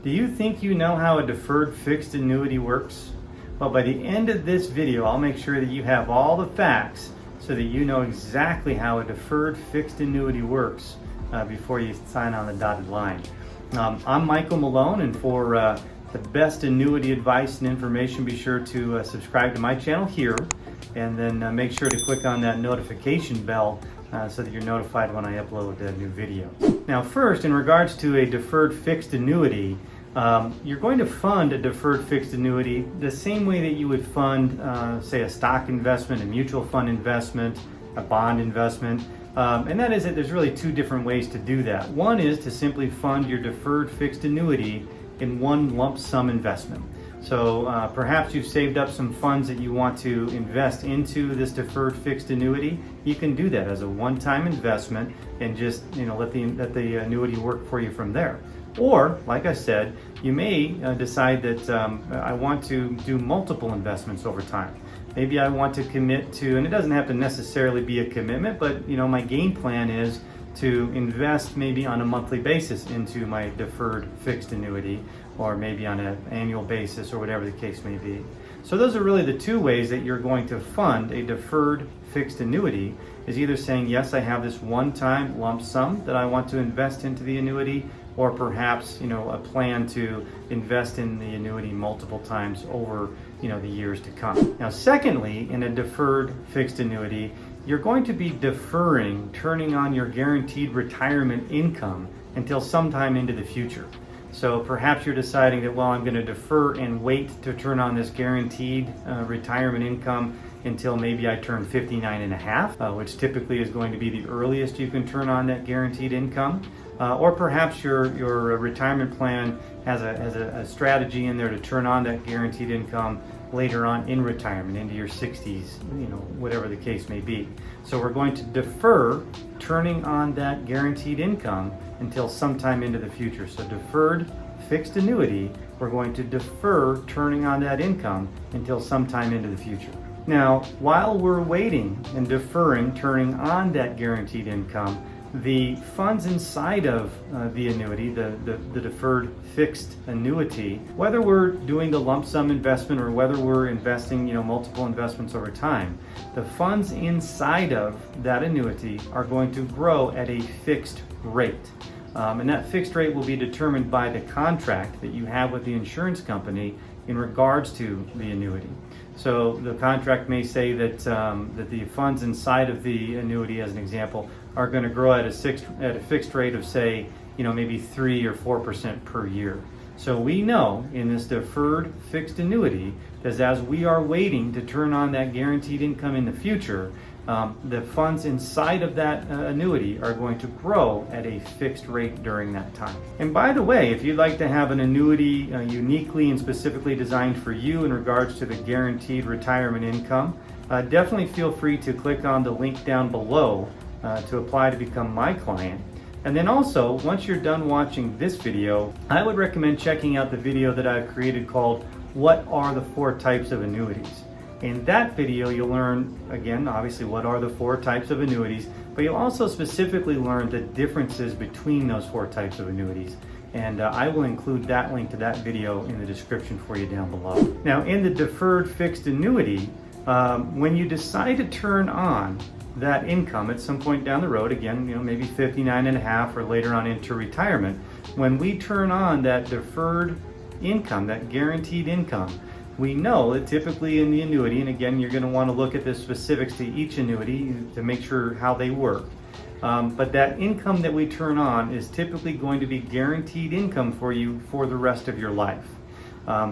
Do you think you know how a deferred fixed annuity works? Well, by the end of this video, I'll make sure that you have all the facts so that you know exactly how a deferred fixed annuity works before you sign on the dotted line. I'm Michael Malone, and for the best annuity advice and information, be sure to subscribe to my channel here, and then make sure to click on that notification bell so that you're notified when I upload a new video. Now first, in regards to a deferred fixed annuity, you're going to fund a deferred fixed annuity the same way that you would fund, say, a stock investment, a mutual fund investment, a bond investment. And that is that there's really two different ways to do that. One is to simply fund your deferred fixed annuity in one lump sum investment. So perhaps you've saved up some funds that you want to invest into this deferred fixed annuity. You can do that as a one-time investment and just let the annuity work for you from there. Or, like I said, you may decide that I want to do multiple investments over time. Maybe I want to commit to, and it doesn't have to necessarily be a commitment, but my game plan is to invest maybe on a monthly basis into my deferred fixed annuity, or maybe on an annual basis, or whatever the case may be. So those are really the two ways that you're going to fund a deferred fixed annuity, is either saying, yes, I have this one-time lump sum that I want to invest into the annuity, or perhaps a plan to invest in the annuity multiple times over the years to come. Now secondly, in a deferred fixed annuity, you're going to be deferring turning on your guaranteed retirement income until sometime into the future. So perhaps you're deciding that, well, I'm going to defer and wait to turn on this guaranteed retirement income until maybe I turn 59 and a half, which typically is going to be the earliest you can turn on that guaranteed income. Or perhaps your retirement plan has a strategy in there to turn on that guaranteed income later on in retirement, into your 60s, whatever the case may be. So we're going to defer turning on that guaranteed income until sometime into the future. So deferred fixed annuity, we're going to defer turning on that income until sometime into the future. Now, while we're waiting and deferring turning on that guaranteed income, the funds inside of the annuity, the deferred fixed annuity, whether we're doing the lump sum investment or whether we're investing multiple investments over time, the funds inside of that annuity are going to grow at a fixed rate. And that fixed rate will be determined by the contract that you have with the insurance company in regards to the annuity. So the contract may say that the funds inside of the annuity, as an example, are going to grow at a fixed rate of, say, maybe 3 or 4% per year. So we know in this deferred fixed annuity that as we are waiting to turn on that guaranteed income in the future, the funds inside of that annuity are going to grow at a fixed rate during that time. And by the way, if you'd like to have an annuity uniquely and specifically designed for you in regards to the guaranteed retirement income, definitely feel free to click on the link down below to apply to become my client. And then also, once you're done watching this video, I would recommend checking out the video that I've created called "What are the 4 types of annuities?" In that video, you'll learn, again, obviously, what are the 4 types of annuities, but you'll also specifically learn the differences between those 4 types of annuities. And I will include that link to that video in the description for you down below. Now, in the deferred fixed annuity, when you decide to turn on that income at some point down the road, again, maybe 59 and a half or later on into retirement, when we turn on that deferred income, that guaranteed income, we know that typically in the annuity, and again, you're going to want to look at the specifics to each annuity to make sure how they work, but that income that we turn on is typically going to be guaranteed income for you for the rest of your life.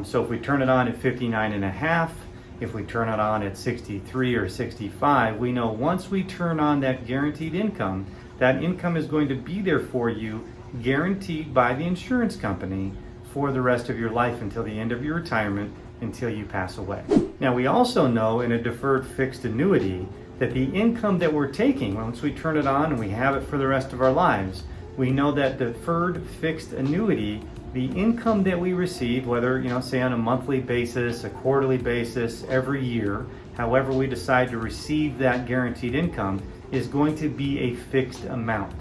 So if we turn it on at 59 and a half, if we turn it on at 63 or 65, we know once we turn on that guaranteed income, that income is going to be there for you, guaranteed by the insurance company for the rest of your life until the end of your retirement, until you pass away. Now, we also know in a deferred fixed annuity that the income that we're taking, once we turn it on and we have it for the rest of our lives, we know that deferred fixed annuity, the income that we receive, whether, say on a monthly basis, a quarterly basis, every year, however we decide to receive that guaranteed income, is going to be a fixed amount.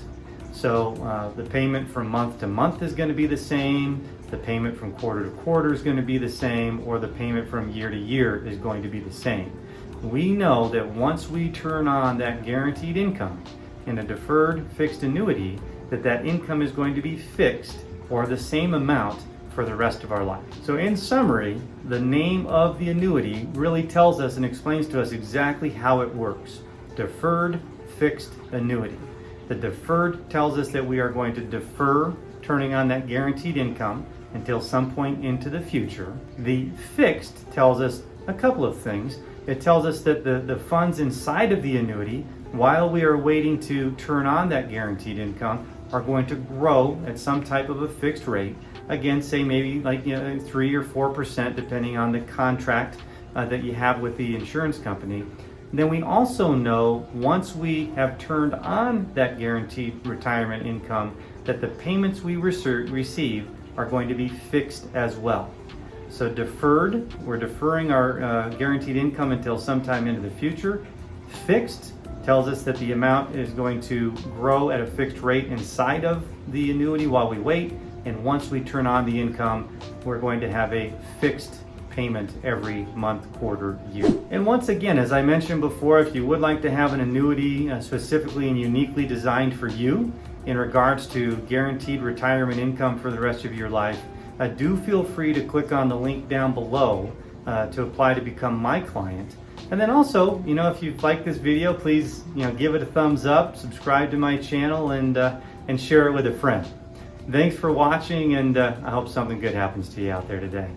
So the payment from month to month is going to be the same. the payment from quarter to quarter is going to be the same, or the payment from year to year is going to be the same. We know that once we turn on that guaranteed income in a deferred fixed annuity, that income is going to be fixed or the same amount for the rest of our life. So in summary, the name of the annuity really tells us and explains to us exactly how it works. Deferred fixed annuity. The deferred tells us that we are going to defer turning on that guaranteed income until some point into the future. The fixed tells us a couple of things. It tells us that the funds inside of the annuity, while we are waiting to turn on that guaranteed income, are going to grow at some type of a fixed rate. Again, say maybe like 3 or 4%, depending on the contract that you have with the insurance company. Then we also know once we have turned on that guaranteed retirement income, that the payments we receive are going to be fixed as well. So deferred, we're deferring our guaranteed income until sometime into the future. Fixed tells us that the amount is going to grow at a fixed rate inside of the annuity while we wait. And once we turn on the income, we're going to have a fixed payment every month, quarter, year. And once again, as I mentioned before, if you would like to have an annuity specifically and uniquely designed for you in regards to guaranteed retirement income for the rest of your life, do feel free to click on the link down below to apply to become my client. And then also, if you've liked this video, please, give it a thumbs up, subscribe to my channel, and share it with a friend. Thanks for watching, and I hope something good happens to you out there today.